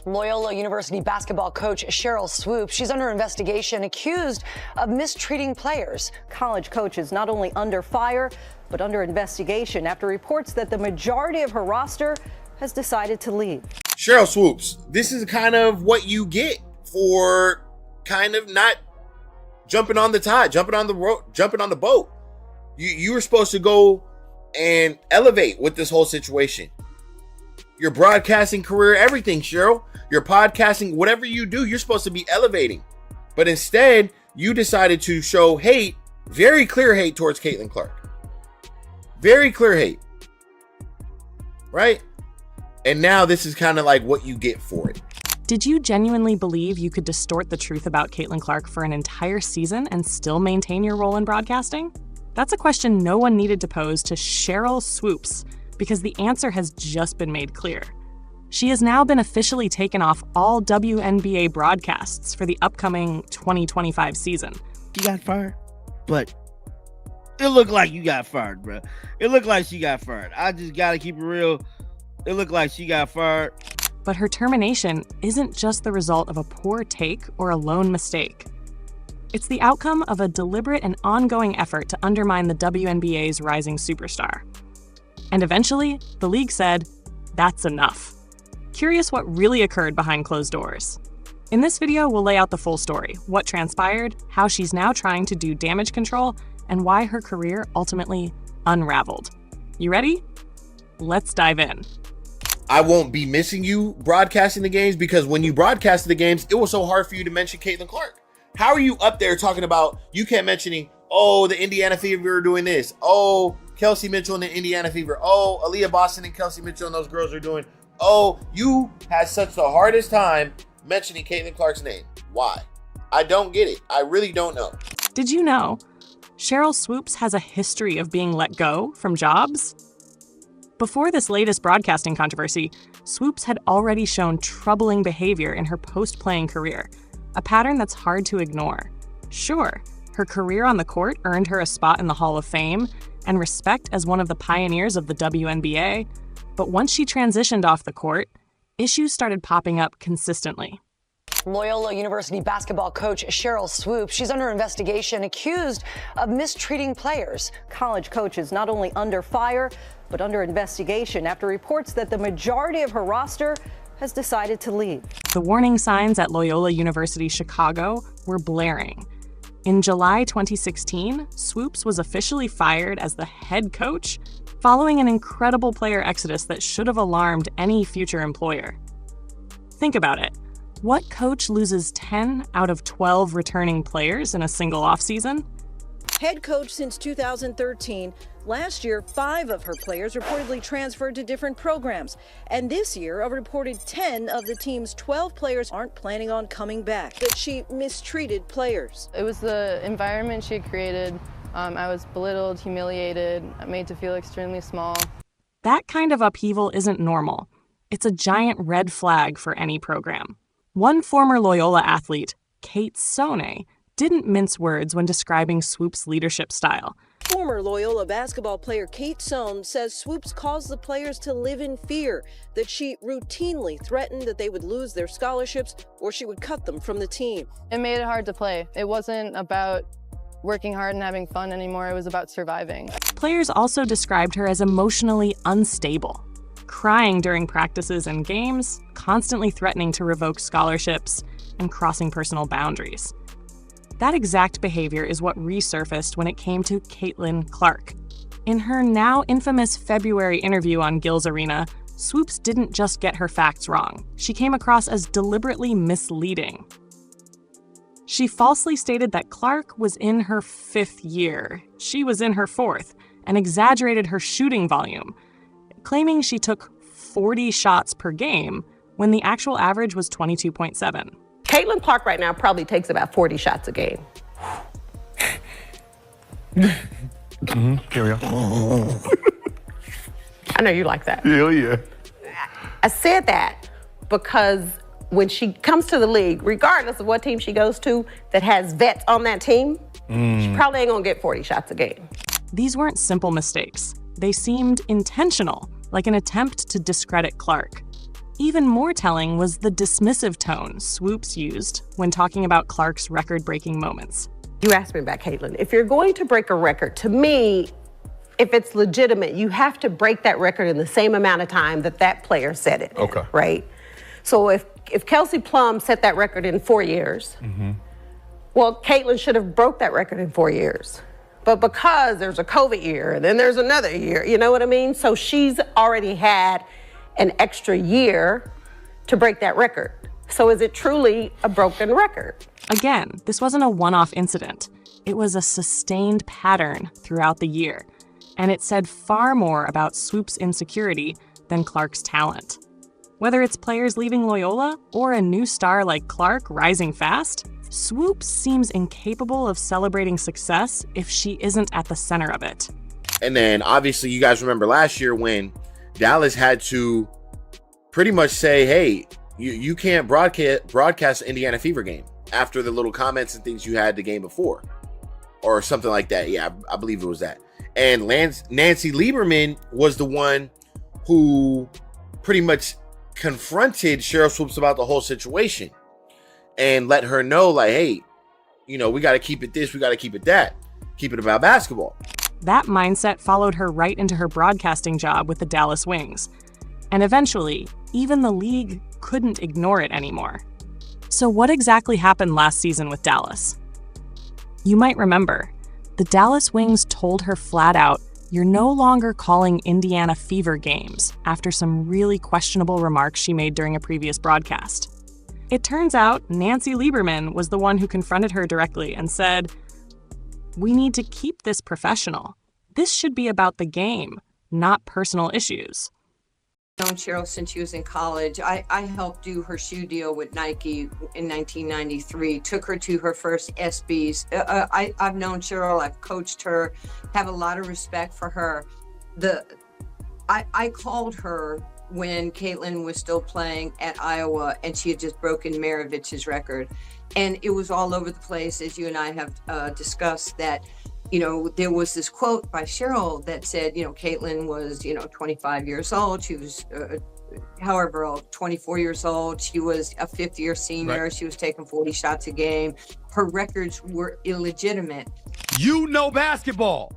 Loyola University basketball coach Sheryl Swoopes, she's under investigation, accused of mistreating players. College coach is not only under fire, but under investigation after reports that the majority of her roster has decided to leave. Sheryl Swoopes, this is kind of what you get for kind of not jumping on the tide, jumping on the boat. You were supposed to go and elevate with this whole situation. Your broadcasting career, everything, Sheryl. Your podcasting, whatever you do, you're supposed to be elevating. But instead, you decided to show hate, very clear hate towards Caitlin Clark. Very clear hate. Right? And now this is kind of like what you get for it. Did you genuinely believe you could distort the truth about Caitlin Clark for an entire season and still maintain your role in broadcasting? That's a question no one needed to pose to Sheryl Swoopes, because the answer has just been made clear. She has now been officially taken off all WNBA broadcasts for the upcoming 2025 season. You got fired, but it looked like you got fired, bro. It looked like she got fired. I just got to keep it real. It looked like she got fired. But her termination isn't just the result of a poor take or a lone mistake. It's the outcome of a deliberate and ongoing effort to undermine the WNBA's rising superstar. And eventually, the league said, that's enough. Curious what really occurred behind closed doors? In this video, we'll lay out the full story, what transpired, how she's now trying to do damage control, and why her career ultimately unraveled. You ready? Let's dive in. I won't be missing you broadcasting the games, because when you broadcasted the games, it was so hard for you to mention Caitlin Clark. How are you up there talking about, you kept mentioning, oh, the Indiana Fever are doing this. Oh, Kelsey Mitchell and the Indiana Fever. Oh, Aaliyah Boston and Kelsey Mitchell and those girls are doing. Oh, you had such the hardest time mentioning Caitlin Clark's name. Why? I don't get it. I really don't know. Did you know Sheryl Swoopes has a history of being let go from jobs? Before this latest broadcasting controversy, Swoopes had already shown troubling behavior in her post-playing career, a pattern that's hard to ignore. Sure, her career on the court earned her a spot in the Hall of Fame and respect as one of the pioneers of the WNBA, but once she transitioned off the court, issues started popping up consistently. Loyola University basketball coach Sheryl Swoopes, she's under investigation, accused of mistreating players. College coach is not only under fire, but under investigation after reports that the majority of her roster has decided to leave. The warning signs at Loyola University Chicago were blaring. In July 2016, Swoopes was officially fired as the head coach, following an incredible player exodus that should have alarmed any future employer. Think about it. What coach loses 10 out of 12 returning players in a single offseason? Head coach since 2013. Last year, 5 of her players reportedly transferred to different programs. And this year, a reported 10 of the team's 12 players aren't planning on coming back. That she mistreated players. It was the environment she created. I was belittled, humiliated, made to feel extremely small. That kind of upheaval isn't normal. It's a giant red flag for any program. One former Loyola athlete, Kate Sone, didn't mince words when describing Swoopes' leadership style. Former Loyola basketball player Kate Sone says Swoopes caused the players to live in fear, that she routinely threatened that they would lose their scholarships or she would cut them from the team. It made it hard to play. It wasn't about working hard and having fun anymore. It was about surviving. Players also described her as emotionally unstable, crying during practices and games, constantly threatening to revoke scholarships, and crossing personal boundaries. That exact behavior is what resurfaced when it came to Caitlin Clark. In her now infamous February interview on Gil's Arena, Swoopes didn't just get her facts wrong. She came across as deliberately misleading. She falsely stated that Clark was in her 5th year. She was in her 4th, and exaggerated her shooting volume, claiming she took 40 shots per game when the actual average was 22.7. Caitlin Clark right now probably takes about 40 shots a game. Here we go. I know you like that. Hell yeah. I said that because when she comes to the league, regardless of what team she goes to that has vets on that team, she probably ain't gonna get 40 shots a game. These weren't simple mistakes. They seemed intentional, like an attempt to discredit Clark. Even more telling was the dismissive tone Swoopes used when talking about Clark's record-breaking moments. You asked me about Caitlin. If you're going to break a record, to me, if it's legitimate, you have to break that record in the same amount of time that that player set it. Okay. Right? So if Kelsey Plum set that record in 4 years, well, Caitlin should have broke that record in 4 years. But because there's a COVID year and then there's another year, you know what I mean? So she's already had an extra year to break that record. So is it truly a broken record? Again, this wasn't a one-off incident. It was a sustained pattern throughout the year, and it said far more about Swoopes' insecurity than Clark's talent. Whether it's players leaving Loyola or a new star like Clark rising fast, Swoopes seems incapable of celebrating success if she isn't at the center of it. And then obviously you guys remember last year when Dallas had to pretty much say, hey, you can't broadcast the Indiana Fever game after the little comments and things you had the game before or something like that. Yeah, I believe it was that. And Nancy Lieberman was the one who pretty much confronted Sheryl Swoopes about the whole situation and let her know, like, hey, we got to keep it this, we got to keep it that, keep it about basketball. That mindset followed her right into her broadcasting job with the Dallas Wings. And eventually, even the league couldn't ignore it anymore. So what exactly happened last season with Dallas? You might remember, the Dallas Wings told her flat out, "You're no longer calling Indiana Fever games," after some really questionable remarks she made during a previous broadcast. It turns out Nancy Lieberman was the one who confronted her directly and said, "We need to keep this professional. This should be about the game, not personal issues." I've known Sheryl since she was in college. I helped do her shoe deal with Nike in 1993, took her to her first SBs. I've known Sheryl, I've coached her, have a lot of respect for her. I called her when Caitlin was still playing at Iowa and she had just broken Maravich's record. And it was all over the place, as you and I have discussed, that there was this quote by Sheryl that said, Caitlin was, 25 years old. She was, 24 years old. She was a fifth-year senior. Right. She was taking 40 shots a game. Her records were illegitimate. You know basketball.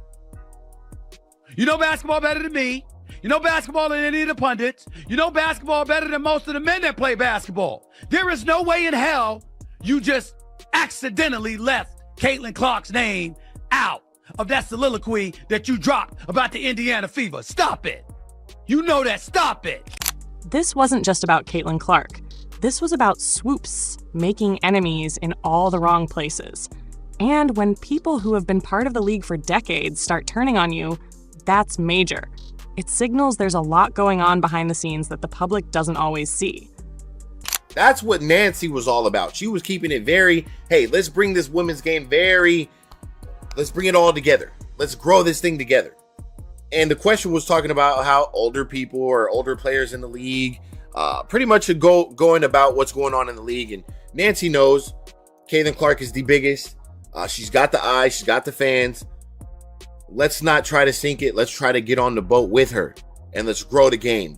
You know basketball better than me. You know basketball than any of the pundits. You know basketball better than most of the men that play basketball. There is no way in hell you just accidentally left Caitlin Clark's name out of that soliloquy that you dropped about the Indiana Fever. Stop it. You know that. Stop it. This wasn't just about Caitlin Clark. This was about Swoopes making enemies in all the wrong places. And when people who have been part of the league for decades start turning on you, that's major. It signals there's a lot going on behind the scenes that the public doesn't always see. That's what Nancy was all about. She was keeping it very, hey, let's bring this women's game let's bring it all together. Let's grow this thing together. And the question was talking about how older people or older players in the league pretty much should going about what's going on in the league. And Nancy knows Caitlin Clark is the biggest. She's got the eyes. She's got the fans. Let's not try to sink it. Let's try to get on the boat with her. And let's grow the game.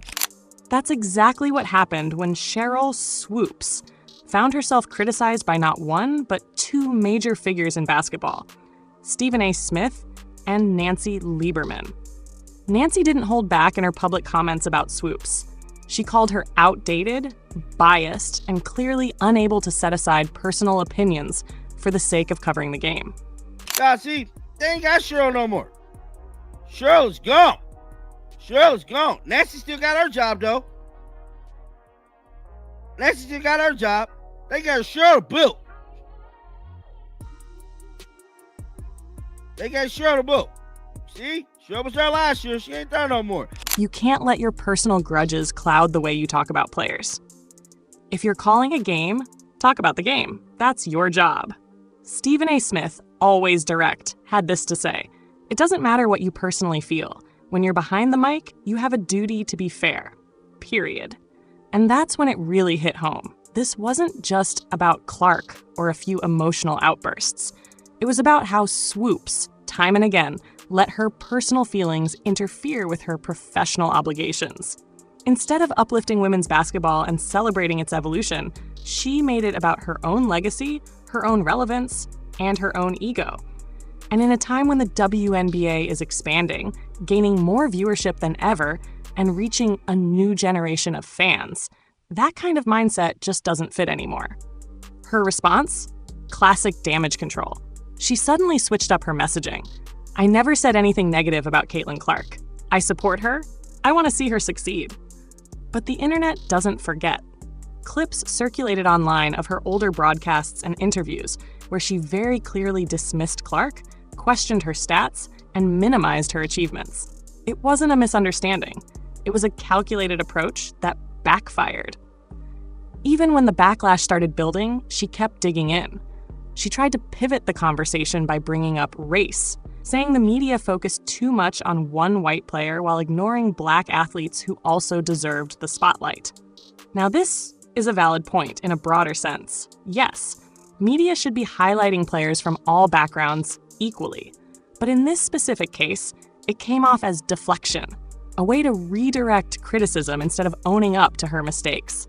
That's exactly what happened when Sheryl Swoopes found herself criticized by not one, but two major figures in basketball, Stephen A. Smith and Nancy Lieberman. Nancy didn't hold back in her public comments about Swoopes. She called her outdated, biased, and clearly unable to set aside personal opinions for the sake of covering the game. God, see, they ain't got Sheryl no more. Cheryl's gone. Cheryl's gone. Nancy still got her job, though. Nancy still got her job. They got Sheryl built. They got Sheryl built. See? Sheryl was there last year. She ain't there no more. You can't let your personal grudges cloud the way you talk about players. If you're calling a game, talk about the game. That's your job. Stephen A. Smith, always direct, had this to say: "It doesn't matter what you personally feel. When you're behind the mic, you have a duty to be fair. Period." And that's when it really hit home. This wasn't just about Clark or a few emotional outbursts. It was about how Swoopes, time and again, let her personal feelings interfere with her professional obligations. Instead of uplifting women's basketball and celebrating its evolution, she made it about her own legacy, her own relevance, and her own ego. And in a time when the WNBA is expanding, gaining more viewership than ever, and reaching a new generation of fans, that kind of mindset just doesn't fit anymore. Her response? Classic damage control. She suddenly switched up her messaging. I never said anything negative about Caitlin Clark. I support her. I want to see her succeed. But the internet doesn't forget. Clips circulated online of her older broadcasts and interviews where she very clearly dismissed Clark, questioned her stats, and minimized her achievements. It wasn't a misunderstanding. It was a calculated approach that backfired. Even when the backlash started building, she kept digging in. She tried to pivot the conversation by bringing up race, saying the media focused too much on one white player while ignoring Black athletes who also deserved the spotlight. Now, this is a valid point in a broader sense. Yes, media should be highlighting players from all backgrounds equally. But in this specific case, it came off as deflection, a way to redirect criticism instead of owning up to her mistakes.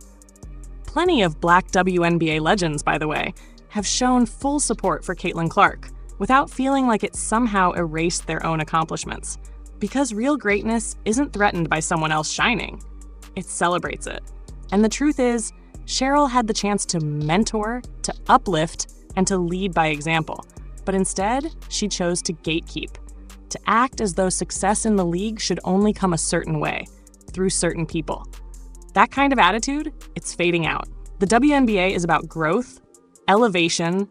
Plenty of Black WNBA legends, by the way, have shown full support for Caitlin Clark, without feeling like it somehow erased their own accomplishments. Because real greatness isn't threatened by someone else shining. It celebrates it. And the truth is, Sheryl had the chance to mentor, to uplift, and to lead by example. But instead, she chose to gatekeep, to act as though success in the league should only come a certain way, through certain people. That kind of attitude, it's fading out. The WNBA is about growth, elevation,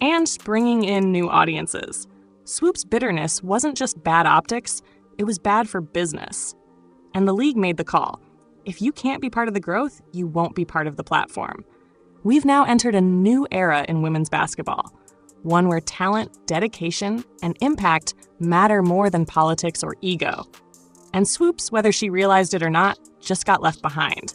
and bringing in new audiences. Swoopes' bitterness wasn't just bad optics, it was bad for business. And the league made the call. If you can't be part of the growth, you won't be part of the platform. We've now entered a new era in women's basketball, one where talent, dedication, and impact matter more than politics or ego. And Swoopes, whether she realized it or not, just got left behind.